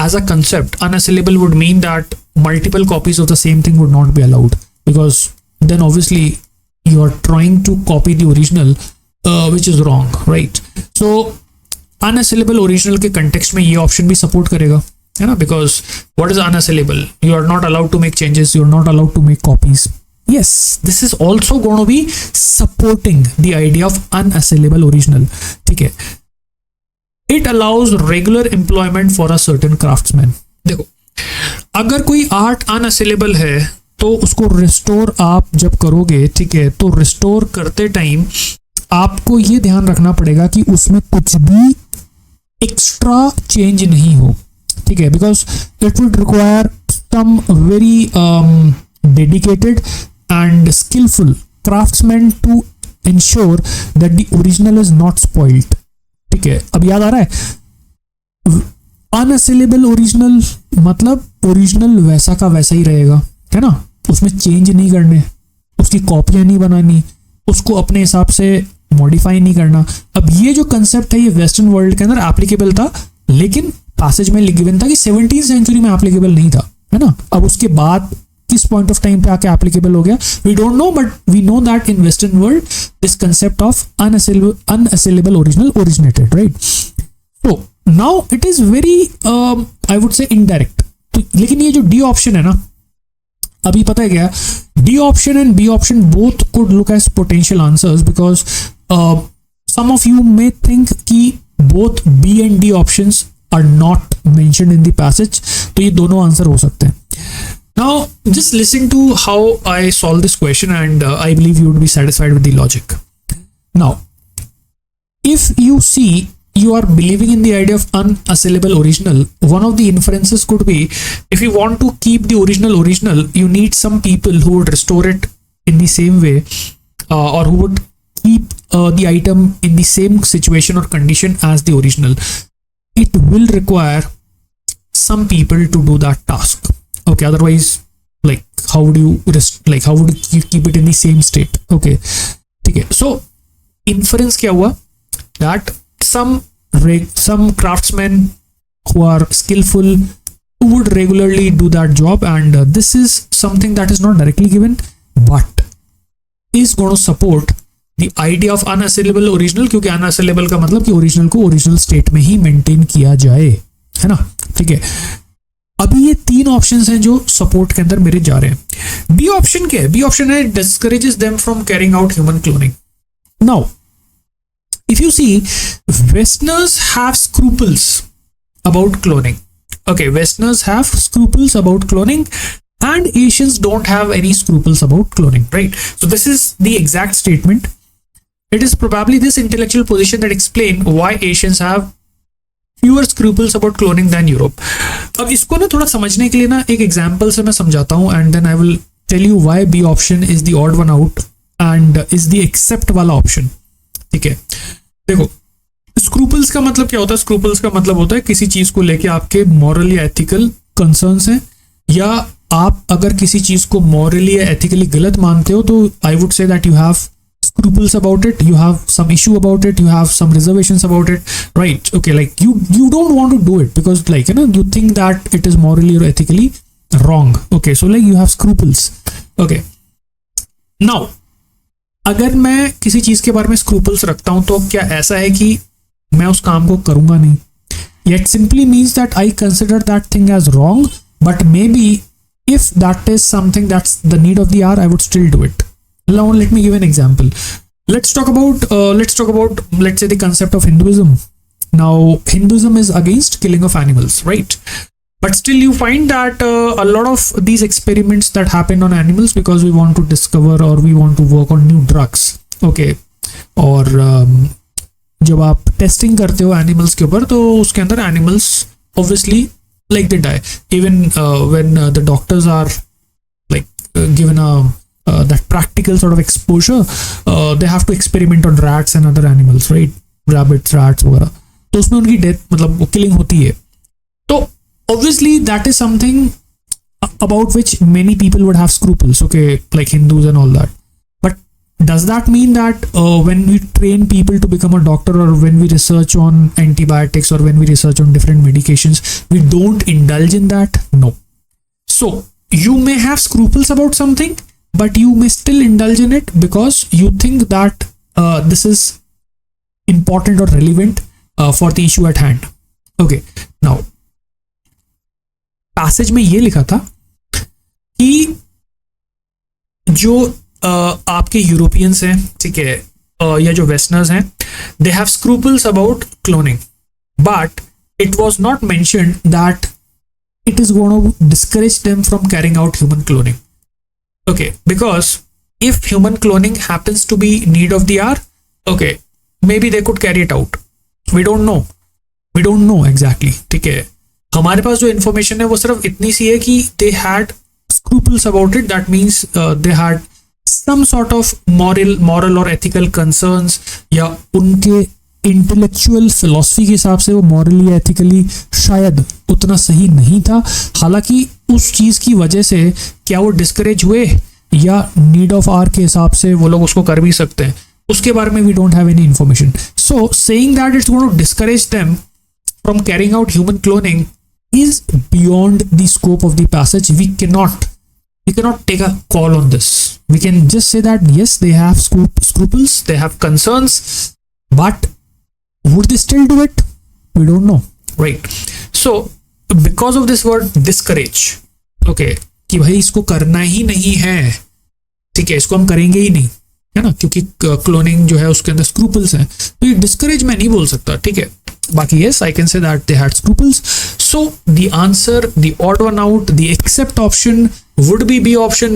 as a concept unassailable would mean that multiple copies of the same thing would not be allowed, because then obviously you are trying to copy the original which is wrong, right? So unassailable original के context में ये option भी support करेगा. है ना, because what is unassailable? You are not allowed to make changes, you are not allowed to make copies. Yes, this is also going to be supporting the idea of unassailable original. ठीक है, it allows regular employment for a certain craftsman. देखो, अगर कोई art अनअसेलेबल है तो उसको restore आप जब करोगे, ठीक है, तो रिस्टोर करते टाइम आपको ये ध्यान रखना पड़ेगा कि उसमें कुछ भी एक्स्ट्रा चेंज नहीं हो, ठीक है, because it would require some very dedicated and skilful craftsman to ensure that the original is not spoiled. ठीक है, अब याद आ रहा है, अनअसेलेबल ओरिजिनल मतलब ओरिजिनल वैसा का वैसा ही रहेगा, है ना, उसमें चेंज नहीं करने, उसकी कॉपियां नहीं बनानी, उसको अपने हिसाब से मॉडिफाई नहीं करना. अब ये जो कंसेप्ट है ये वेस्टर्न वर्ल्ड के अंदर एप्लीकेबल था, लेकिन पैसेज में गिवन था कि 17th सेंचुरी में एप्लीकेबल नहीं था, है ना. अब उसके बाद किस पॉइंट ऑफ टाइम पे आके एप्लीकेबल हो गया, we don't know, but we know that in western world this concept of unassailable original originated, right. तो now it is very I would say indirect. तो लेकिन ये जो डी ऑप्शन है ना, अभी पता है क्या, D option and B option both could look as potential answers, because some of you may think कि both B and D options are not mentioned in the passage, तो ये दोनों आंसर हो सकते हैं. Now, just listen to how I solve this question, and I believe you would be satisfied with the logic. Now, if you see you are believing in the idea of unassailable original, one of the inferences could be, if you want to keep the original, you need some people who would restore it in the same way, or who would keep the item in the same situation or condition as the original. It will require some people to do that task. Okay, otherwise, like how would you how would you keep it in the same state? Okay, okay. So inference क्या हुआ, that some craftsmen who are skillful would regularly do that job, and this is something that is not directly given but is going to support the idea of unassailable original, क्योंकि unassailable का मतलब कि original को original state में ही maintain किया जाए, है ना. ठीक है, अभी ये तीन ऑप्शंस हैं जो सपोर्ट के अंदर मेरे जा रहे हैं. बी ऑप्शन क्या है, बी ऑप्शन है discourages them from carrying out human cloning. Now if you see, westerners have scruples about cloning. Okay, westerners have scruples about cloning and Asians don't have any scruples about cloning, right? So this is the exact statement. It is probably this intellectual position that explain why Asians have fewer scruples about cloning than Europe. अब इसको ना थोड़ा समझने के लिए ना एक example से मैं समझाता हूँ, and then I will tell you why B option is the odd one out and is the except वाला option. ठीक है, देखो, स्क्रूपल्स का मतलब क्या होता है. स्क्रूपल्स का मतलब होता है किसी चीज को लेके आपके मॉरल या एथिकल कंसर्न्स हैं, या आप अगर किसी चीज को मॉरली या एथिकली गलत मानते हो तो आई would say that you have scruples about it, you have some issue about it, you have some reservations about it, right? Okay, like you don't want to do it because, like, you know, you think that it is morally or ethically wrong. Okay, so like you have scruples. Okay, now अगर मैं किसी चीज के बारे में scruples रखता हूं तो क्या ऐसा है कि मैं उस काम को करूंगा नहीं? It simply means that I consider that thing as wrong, but maybe if that is something that's the need of the hour, I would still do it. Now let me give an example. Let's talk about let's say the concept of Hinduism. Now Hinduism is against killing of animals, right? But still you find that a lot of these experiments that happen on animals because we want to discover or we want to work on new drugs. Okay, और जब आप testing करते हो animals के ऊपर तो उसके अंदर animals obviously like they die. Even when the doctors are like given a that practical sort of exposure, they have to experiment on rats and other animals, right? Rabbits, rats वगैरह, तो उसमें उनकी death मतलब killing होती है. तो obviously that is something about which many people would have scruples, okay, like Hindus and all that. But does that mean that when we train people to become a doctor, or when we research on antibiotics, or when we research on different medications, we don't indulge in that? No. So you may have scruples about something, but you may still indulge in it because you think that this is important or relevant for the issue at hand. Okay, now passage में ये लिखा था कि जो आपके Europeans हैं, ठीक है, या जो वेस्टर्नर्स हैं, they have scruples about cloning, but it was not mentioned that it is going to discourage them from carrying out human cloning. Okay, because if human cloning happens to be need of the hour, okay, maybe they could carry it out. We don't know exactly. ठीक है, हमारे पास जो information है वो सिर्फ इतनी सी है कि they had scruples about it. That means they had some sort of moral or ethical concerns, या उनके इंटेलेक्चुअल फिलॉसफी के हिसाब से वो मॉरली या एथिकली शायद उतना सही नहीं था। हालांकि उस चीज़ की वजह से क्या वो डिस्करेज हुए या नीड ऑफ आर के हिसाब से वो लोग उसको कर भी सकते हैं, उसके बारे में we don't have any information. So saying that it's going to discourage them from carrying out human cloning is beyond the scope of the passage. We cannot take a call on this. We can just say that yes, they have scruples, they have concerns, but would they still do it? We don't know, right? So because of this word discourage, okay, कि भाई इसको करना ही नहीं है, ठीक है, इसको हम करेंगे ही नहीं, है ना, क्योंकि क्लोनिंग जो है उसके अंदर स्क्रूपल्स हैं, तो ये डिस्करेज मैं नहीं बोल सकता, ठीक है। बाकी yes, I can say that they had scruples. So the answer, the odd one out, the except option would be B option,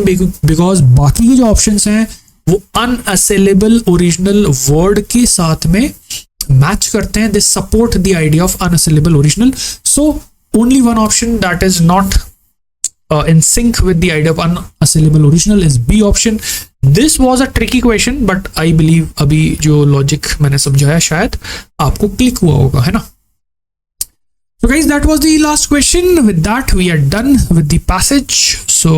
because बाकी के जो options हैं वो unassailable original word के साथ में मैच करते हैं, they support the idea of unassailable original. So only one option that is not in sync with the idea of unassailable original is B option. This was a tricky question, but I believe अभी जो logic मैंने समझाया शायद आपको click हुआ होगा, है ना। So guys, that was the last question. With that, we are done with the passage. So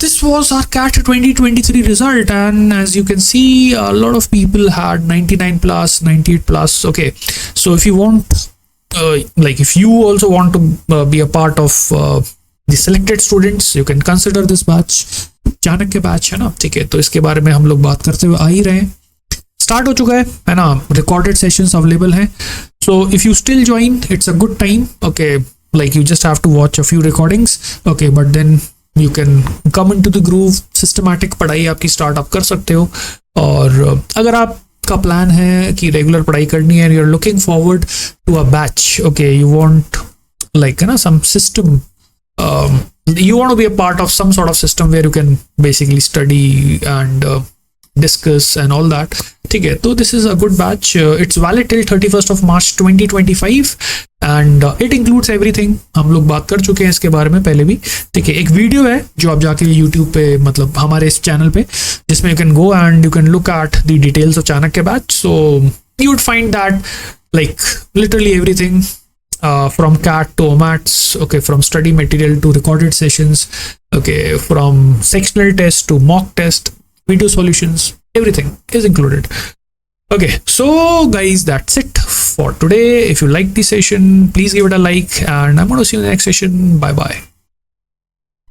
this was our CAT 2023 result, and as you can see, a lot of people had 99 plus, 98 plus. Okay, so if you want, if you also want to be a part of the selected students, you can consider this batch, Chanakya batch, है ना, ठीक है। तो इसके बारे में हम लोग बात करते हुए आ ही रहे हैं, स्टार्ट हो चुका है ना, रिकॉर्डेड सेशंस अवेलेबल हैं। So if you still join, it's a good time, okay, like you just have to watch a few recordings, okay, but then you can come in to the groove, systematic पढ़ाई आपकी startup कर सकते हो। और अगर आपका plan है कि रेगुलर पढ़ाई करनी है, you are looking forward to a batch, okay, you want like, है ना, some system, you want to be a part of some sort of system where you can basically study and discuss and all that, ठीक है, तो this is a good batch. It's valid till 31st of March 2025 and it includes everything. हम लोग बात कर चुके हैं इसके बारे में पहले भी, ठीक है। एक वीडियो है जो आप जाके YouTube पे, मतलब हमारे इस चैनल पे, जिसमें you can go and you can look at the details of Chanakya batch. So you would find that like literally everything, from CAT to OMATs, okay, from study material to recorded sessions, okay, from sectional test to mock test, video solutions, everything is included. Okay, so guys, that's it for today. If you like the session, please give it a like, and I'm going to see you in the next session. Bye bye.